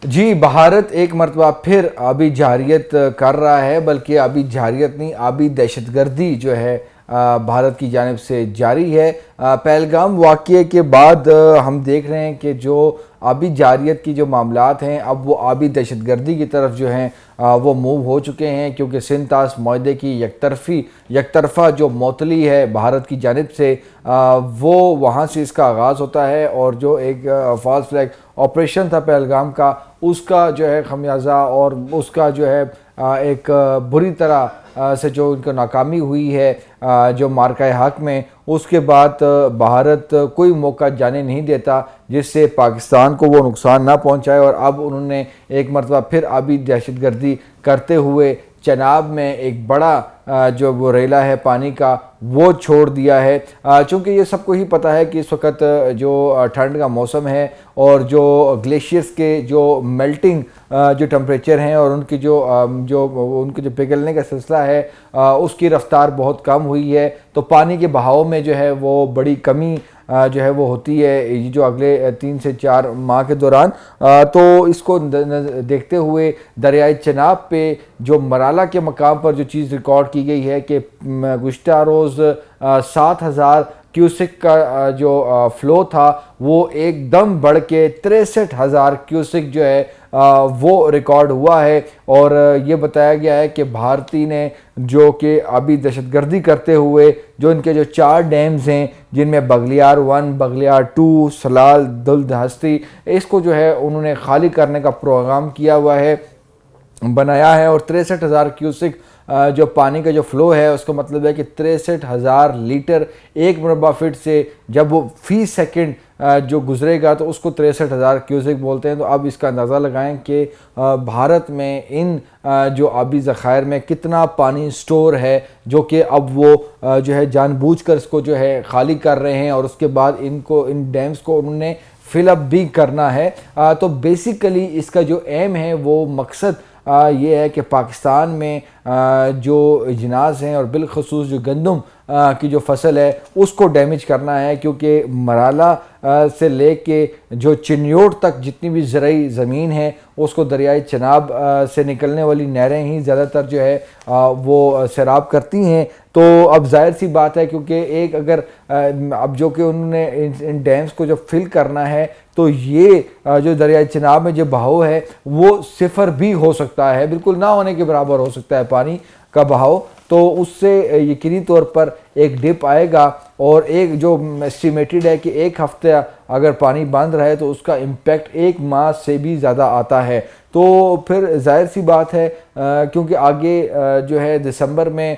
جی بھارت ایک مرتبہ پھر آبی جارحیت کر رہا ہے، بلکہ آبی جارحیت نہیں، آبی دہشت گردی جو ہے بھارت کی جانب سے جاری ہے۔ پہلگام واقعے کے بعد ہم دیکھ رہے ہیں کہ جو آبی جارحیت کی جو معاملات ہیں اب وہ آبی دہشت گردی کی طرف جو ہیں وہ موو ہو چکے ہیں، کیونکہ سندھ طاس معاہدے کی یک طرفہ جو معطلی ہے بھارت کی جانب سے وہ وہاں سے اس کا آغاز ہوتا ہے، اور جو ایک فالس فلیگ آپریشن تھا پہلگام کا، اس کا جو ہے خمیازہ اور اس کا جو ہے ایک بری طرح سے جو ان کو ناکامی ہوئی ہے جو مارکہ حق میں، اس کے بعد بھارت کوئی موقع جانے نہیں دیتا جس سے پاکستان کو وہ نقصان نہ پہنچائے، اور اب انہوں نے ایک مرتبہ پھر آبی دہشت گردی کرتے ہوئے چناب میں ایک بڑا جو وہ ریلا ہے پانی کا وہ چھوڑ دیا ہے۔ چونکہ یہ سب کو ہی پتہ ہے کہ اس وقت جو ٹھنڈ کا موسم ہے اور جو گلیشیئرز کے جو میلٹنگ جو ٹمپریچر ہیں اور ان کی جو ان کے جو پگھلنے کا سلسلہ ہے اس کی رفتار بہت کم ہوئی ہے، تو پانی کے بہاؤ میں جو ہے وہ بڑی کمی جو ہے وہ ہوتی ہے جو اگلے 3 سے 4 ماہ کے دوران۔ تو اس کو دیکھتے ہوئے دریائے چناب پہ جو مرالہ کے مقام پر جو چیز ریکارڈ کی گئی ہے کہ گزشتہ روز 7,000 کیوسک کا جو فلو تھا وہ ایک دم بڑھ کے 63,000 کیوسک جو ہے وہ ریکارڈ ہوا ہے، اور یہ بتایا گیا ہے کہ بھارتی نے جو کہ آبی دہشت گردی کرتے ہوئے جو ان کے جو 4 ڈیمز ہیں جن میں بغلیار 1، بغلیار 2، سلال، دلد ہستی، اس کو جو ہے انہوں نے خالی کرنے کا پروگرام کیا ہوا ہے، بنایا ہے، اور 63,000 کیوسک جو پانی کا جو فلو ہے اس کا مطلب ہے کہ 63,000 لیٹر ایک مربع فٹ سے جب وہ فی سیکنڈ جو گزرے گا تو اس کو 63,000 کیوسک بولتے ہیں۔ تو اب اس کا اندازہ لگائیں کہ بھارت میں ان جو آبی ذخائر میں کتنا پانی سٹور ہے، جو کہ اب وہ جو ہے جان بوجھ کر اس کو جو ہے خالی کر رہے ہیں، اور اس کے بعد ان ڈیمز کو انہوں نے فل اپ بھی کرنا ہے۔ تو بیسیکلی اس کا جو ایم ہے وہ مقصد یہ ہے کہ پاکستان میں جو اجناس ہیں اور بالخصوص جو گندم کی جو فصل ہے اس کو ڈیمیج کرنا ہے، کیونکہ مرالہ سے لے کے جو چنیوٹ تک جتنی بھی زرعی زمین ہے اس کو دریائے چناب سے نکلنے والی نہریں ہی زیادہ تر جو ہے وہ سیراب کرتی ہیں۔ تو اب ظاہر سی بات ہے کیونکہ ایک اگر اب جو کہ انہوں نے ان ڈیمز کو جب فل کرنا ہے تو یہ جو دریائے چناب میں جو بہاؤ ہے وہ 0 بھی ہو سکتا ہے، بالکل نہ ہونے کے برابر ہو سکتا ہے پانی کا بہاؤ، تو اس سے یقینی طور پر ایک ڈپ آئے گا، اور ایک جو اسٹیمیٹڈ ہے کہ 1 ہفتہ اگر پانی بند رہے تو اس کا امپیکٹ 1 ماہ سے بھی زیادہ آتا ہے۔ تو پھر ظاہر سی بات ہے کیونکہ آگے جو ہے دسمبر میں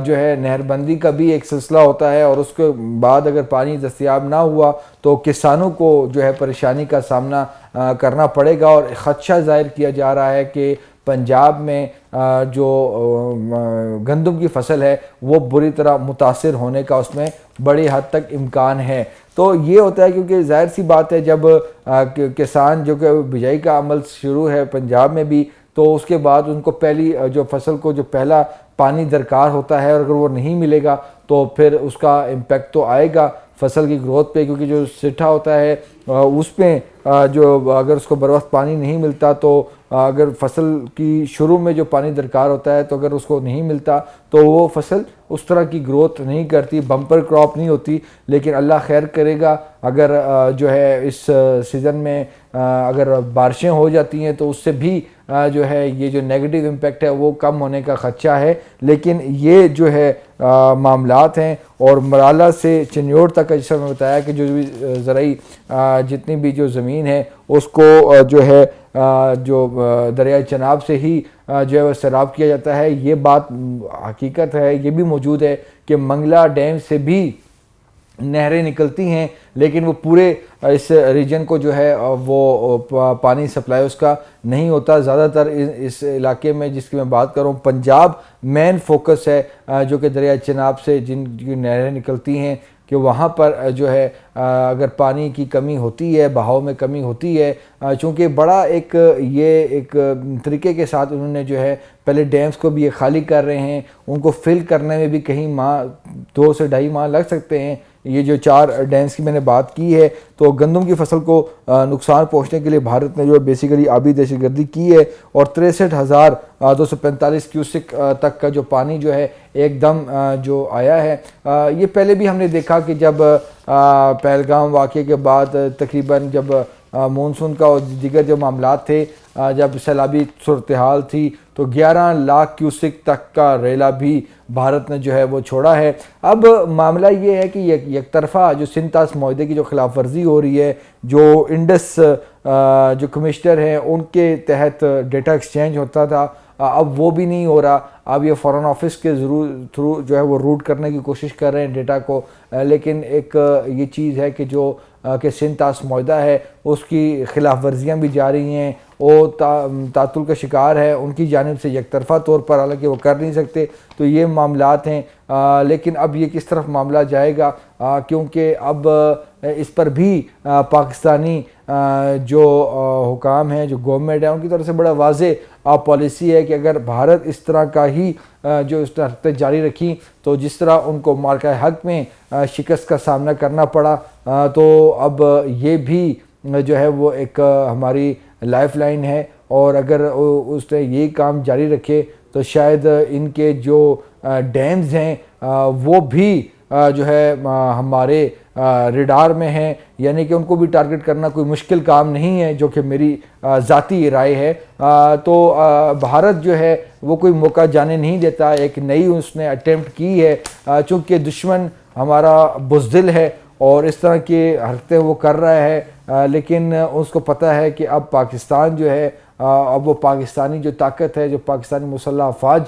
جو ہے نہر بندی کا بھی ایک سلسلہ ہوتا ہے، اور اس کے بعد اگر پانی دستیاب نہ ہوا تو کسانوں کو جو ہے پریشانی کا سامنا کرنا پڑے گا، اور خدشہ ظاہر کیا جا رہا ہے کہ پنجاب میں جو گندم کی فصل ہے وہ بری طرح متاثر ہونے کا اس میں بڑی حد تک امکان ہے۔ تو یہ ہوتا ہے کیونکہ ظاہر سی بات ہے جب کسان جو کہ بجائی کا عمل شروع ہے پنجاب میں بھی، تو اس کے بعد ان کو پہلی جو فصل کو جو پہلا پانی درکار ہوتا ہے، اور اگر وہ نہیں ملے گا تو پھر اس کا امپیکٹ تو آئے گا فصل کی گروتھ پہ، کیونکہ جو سٹھا ہوتا ہے اس پہ جو اگر اس کو بروقت پانی نہیں ملتا تو اگر فصل کی شروع میں جو پانی درکار ہوتا ہے تو اگر اس کو نہیں ملتا تو وہ فصل اس طرح کی گروتھ نہیں کرتی، بمپر کراپ نہیں ہوتی۔ لیکن اللہ خیر کرے گا اگر جو ہے اس سیزن میں اگر بارشیں ہو جاتی ہیں تو اس سے بھی جو ہے یہ جو نیگیٹو امپیکٹ ہے وہ کم ہونے کا خدشہ ہے۔ لیکن یہ جو ہے معاملات ہیں، اور مرالہ سے چنیوٹ تک جیسا میں بتایا کہ جو بھی زرعی جتنی بھی جو زمین ہے اس کو جو ہے جو دریائے چناب سے ہی جو ہے وہ سیراب کیا جاتا ہے۔ یہ بات حقیقت ہے، یہ بھی موجود ہے کہ منگلا ڈیم سے بھی نہریں نکلتی ہیں، لیکن وہ پورے اس ریجن کو جو ہے وہ پانی سپلائی اس کا نہیں ہوتا۔ زیادہ تر اس علاقے میں جس کی میں بات کروں پنجاب مین فوکس ہے جو کہ دریائے چناب سے جن کی نہریں نکلتی ہیں، کہ وہاں پر جو ہے اگر پانی کی کمی ہوتی ہے، بہاؤ میں کمی ہوتی ہے، چونکہ بڑا ایک طریقے کے ساتھ انہوں نے جو ہے پہلے ڈیمز کو بھی یہ خالی کر رہے ہیں، ان کو فل کرنے میں بھی کہیں 2 سے 2.5 ماہ لگ سکتے ہیں، یہ جو 4 ڈیمز کی میں نے بات کی ہے، تو گندم کی فصل کو نقصان پہنچنے کے لیے بھارت نے جو بیسیکلی آبی دہشت گردی کی ہے، اور 63,245 کیوسک تک کا جو پانی جو ہے ایک دم جو آیا ہے۔ یہ پہلے بھی ہم نے دیکھا کہ جب پہلگام واقعے کے بعد تقریباً جب مونسون کا اور دیگر جو معاملات تھے، جب سیلابی صورتحال تھی، تو 11 لاکھ کیوسک تک کا ریلا بھی بھارت نے جو ہے وہ چھوڑا ہے۔ اب معاملہ یہ ہے کہ یک طرفہ جو سنتاس معاہدے کی جو خلاف ورزی ہو رہی ہے، جو انڈس جو کمشنر ہیں ان کے تحت ڈیٹا ایکسچینج ہوتا تھا، اب وہ بھی نہیں ہو رہا۔ اب یہ فارن آفس کے تھرو جو ہے وہ روٹ کرنے کی کوشش کر رہے ہیں ڈیٹا کو، لیکن ایک یہ چیز ہے کہ جو کہ سنتاس معاہدہ ہے اس کی خلاف ورزیاں بھی جاری ہیں، وہ تعطل کا شکار ہے ان کی جانب سے یک طرفہ طور پر، حالانکہ وہ کر نہیں سکتے۔ تو یہ معاملات ہیں، لیکن اب یہ کس طرف معاملہ جائے گا، کیونکہ اب اس پر بھی پاکستانی جو حکام ہیں، جو گورنمنٹ ہے، ان کی طرف سے بڑا واضح پالیسی ہے کہ اگر بھارت اس طرح کا ہی جو اس حرکتیں جاری رکھی، تو جس طرح ان کو مارکہ حق میں شکست کا سامنا کرنا پڑا، تو اب یہ بھی جو ہے وہ ایک ہماری لائف لائن ہے، اور اگر اس نے یہی کام جاری رکھے تو شاید ان کے جو ڈیمز ہیں وہ بھی جو ہے ہمارے ریڈار میں ہیں، یعنی کہ ان کو بھی ٹارگٹ کرنا کوئی مشکل کام نہیں ہے، جو کہ میری ذاتی رائے ہے۔ تو بھارت جو ہے وہ کوئی موقع جانے نہیں دیتا، ایک نئی اس نے اٹیمپٹ کی ہے، چونکہ دشمن ہمارا بزدل ہے اور اس طرح کی حرکتیں وہ کر رہا ہے، لیکن اس کو پتہ ہے کہ اب پاکستان جو ہے، اب وہ پاکستانی جو طاقت ہے، جو پاکستانی مسلح افواج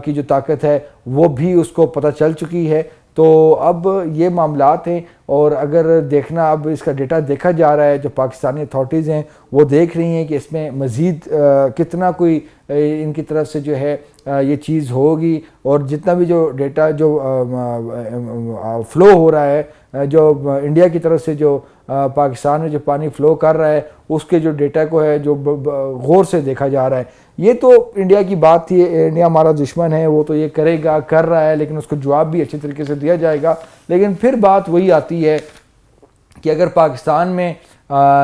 کی جو طاقت ہے، وہ بھی اس کو پتہ چل چکی ہے۔ تو اب یہ معاملات ہیں، اور اگر دیکھنا اب اس کا ڈیٹا دیکھا جا رہا ہے، جو پاکستانی اتھارٹیز ہیں وہ دیکھ رہی ہیں کہ اس میں مزید کتنا کوئی ان کی طرف سے جو ہے یہ چیز ہوگی، اور جتنا بھی جو ڈیٹا جو فلو ہو رہا ہے، جو انڈیا کی طرف سے جو پاکستان میں جو پانی فلو کر رہا ہے، اس کے جو ڈیٹا کو ہے جو غور سے دیکھا جا رہا ہے۔ یہ تو انڈیا کی بات تھی، انڈیا ہمارا دشمن ہے، وہ تو یہ کرے گا، کر رہا ہے، لیکن اس کو جواب بھی اچھی طریقے سے دیا جائے گا۔ لیکن پھر بات وہی آتی ہے کہ اگر پاکستان میں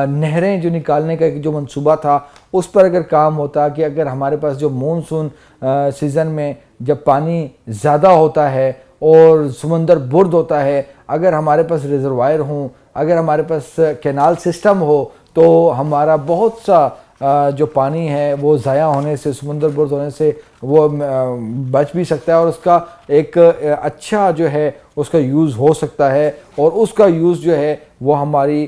نہریں جو نکالنے کا ایک جو منصوبہ تھا، اس پر اگر کام ہوتا کہ اگر ہمارے پاس جو مونسون سیزن میں جب پانی زیادہ ہوتا ہے اور سمندر برد ہوتا ہے، اگر ہمارے پاس ریزروائر ہوں، اگر ہمارے پاس کینال سسٹم ہو، تو ہمارا بہت سا جو پانی ہے وہ ضائع ہونے سے، سمندر برد ہونے سے وہ بچ بھی سکتا ہے، اور اس کا ایک اچھا جو ہے اس کا یوز ہو سکتا ہے، اور اس کا یوز جو ہے وہ ہماری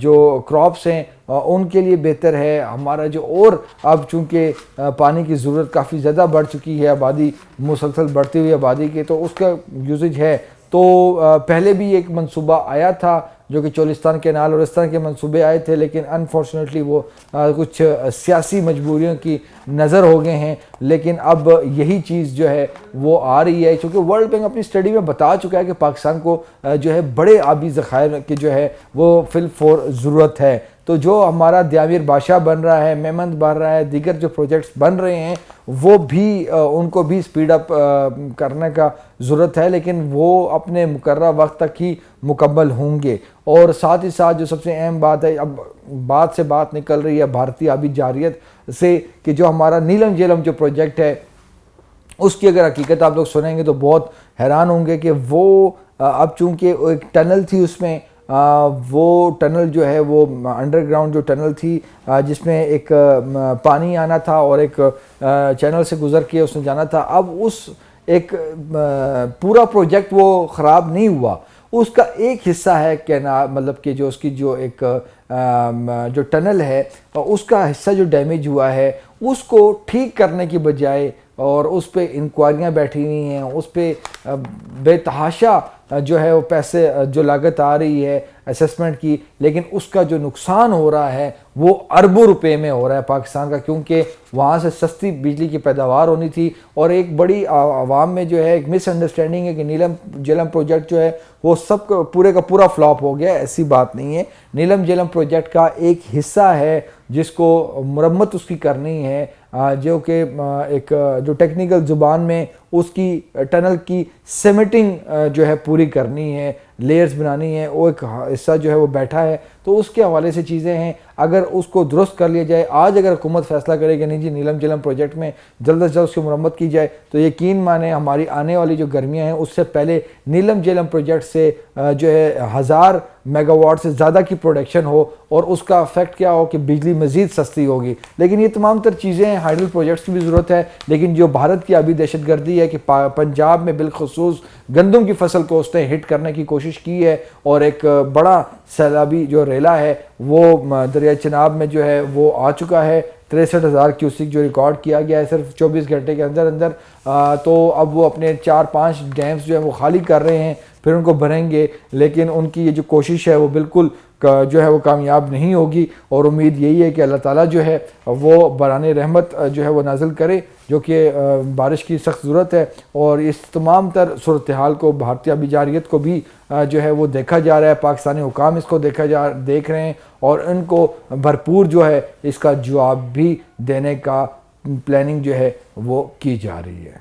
جو کراپس ہیں ان کے لیے بہتر ہے۔ ہمارا جو اور اب چونکہ پانی کی ضرورت کافی زیادہ بڑھ چکی ہے، آبادی مسلسل بڑھتی ہوئی آبادی کی، تو اس کا یوزج ہے۔ تو پہلے بھی ایک منصوبہ آیا تھا جو کہ چولستان کینال اور اس طرح کے منصوبے آئے تھے، لیکن انفارچونیٹلی وہ کچھ سیاسی مجبوریوں کی نظر ہو گئے ہیں۔ لیکن اب یہی چیز جو ہے وہ آ رہی ہے، کیونکہ ورلڈ بینک اپنی اسٹڈی میں بتا چکا ہے کہ پاکستان کو جو ہے بڑے آبی ذخائر کی جو ہے وہ فی الفور ضرورت ہے۔ تو جو ہمارا دیامیر بادشاہ بن رہا ہے، میمند بن رہا ہے، دیگر جو پروجیکٹس بن رہے ہیں، وہ بھی ان کو بھی سپیڈ اپ کرنے کا ضرورت ہے، لیکن وہ اپنے مقررہ وقت تک ہی مکمل ہوں گے۔ اور ساتھ ہی ساتھ جو سب سے اہم بات ہے، اب بات سے بات نکل رہی ہے بھارتی آبی جارحیت سے، کہ جو ہمارا نیلم جیلم جو پروجیکٹ ہے، اس کی اگر حقیقت آپ لوگ سنیں گے تو بہت حیران ہوں گے کہ وہ اب چونکہ ایک ٹنل تھی اس میں، وہ ٹنل جو ہے وہ انڈر گراؤنڈ جو ٹنل تھی، جس میں ایک پانی آنا تھا اور ایک چینل سے گزر کے اس نے جانا تھا، اب اس ایک پورا پروجیکٹ وہ خراب نہیں ہوا، اس کا ایک حصہ ہے کہ مطلب کہ جو اس کی جو ایک جو ٹنل ہے اس کا حصہ جو ڈیمیج ہوا ہے، اس کو ٹھیک کرنے کی بجائے اور اس پہ انکوائریاں بیٹھی ہوئی ہیں، اس پہ بے تحاشا جو ہے وہ پیسے جو لاگت آ رہی ہے اسیسمنٹ کی، لیکن اس کا جو نقصان ہو رہا ہے وہ اربوں روپے میں ہو رہا ہے پاکستان کا، کیونکہ وہاں سے سستی بجلی کی پیداوار ہونی تھی۔ اور ایک بڑی عوام میں جو ہے ایک مس انڈرسٹینڈنگ ہے کہ نیلم جیلم پروجیکٹ جو ہے وہ سب پورے کا پورا فلاپ ہو گیا، ایسی بات نہیں ہے۔ نیلم جیلم پروجیکٹ کا ایک حصہ ہے جس کو مرمت اس کی کرنی ہے، جو کہ ایک جو ٹیکنیکل زبان میں اس کی ٹنل کی سیمٹنگ جو ہے پوری کرنی ہے، لیئرز بنانی ہیں، وہ ایک حصہ جو ہے وہ بیٹھا ہے، تو اس کے حوالے سے چیزیں ہیں۔ اگر اس کو درست کر لیا جائے، آج اگر حکومت فیصلہ کرے کہ نہیں جی نیلم جھیلم پروجیکٹ میں جلد از جلد اس کی مرمت کی جائے، تو یقین مانیں ہماری آنے والی جو گرمیاں ہیں اس سے پہلے نیلم جھیلم پروجیکٹ سے جو ہے 1000 میگا واٹ سے زیادہ کی پروڈکشن ہو، اور اس کا افیکٹ کیا ہو کہ بجلی مزید سستی ہوگی۔ لیکن یہ تمام تر چیزیں ہیں، ہائیڈل پروجیکٹس کی بھی ضرورت ہے، لیکن جو بھارت کی ابھی دہشت گردی ہے کہ پنجاب میں بالخصوص گندم کی فصل کو اس نے ہٹ کرنے کی کوشش کی ہے، اور ایک بڑا سیلابی جو ریلا ہے وہ دریائے چناب میں جو ہے وہ آ چکا ہے، 63,000 کیوسک جو ریکارڈ کیا گیا ہے صرف 24 گھنٹے کے اندر اندر۔ تو اب وہ اپنے 4-5 ڈیمز جو ہیں وہ خالی کر رہے ہیں، پھر ان کو بھریں گے، لیکن ان کی یہ جو کوشش ہے وہ بالکل جو ہے وہ کامیاب نہیں ہوگی، اور امید یہی ہے کہ اللہ تعالیٰ جو ہے وہ باران رحمت جو ہے وہ نازل کرے، جو کہ بارش کی سخت ضرورت ہے۔ اور اس تمام تر صورتحال کو بھارتی آبی جارحیت کو بھی جو ہے وہ دیکھا جا رہا ہے، پاکستانی حکام اس کو دیکھ رہے ہیں، اور ان کو بھرپور جو ہے اس کا جواب بھی دینے کا پلاننگ جو ہے وہ کی جا رہی ہے۔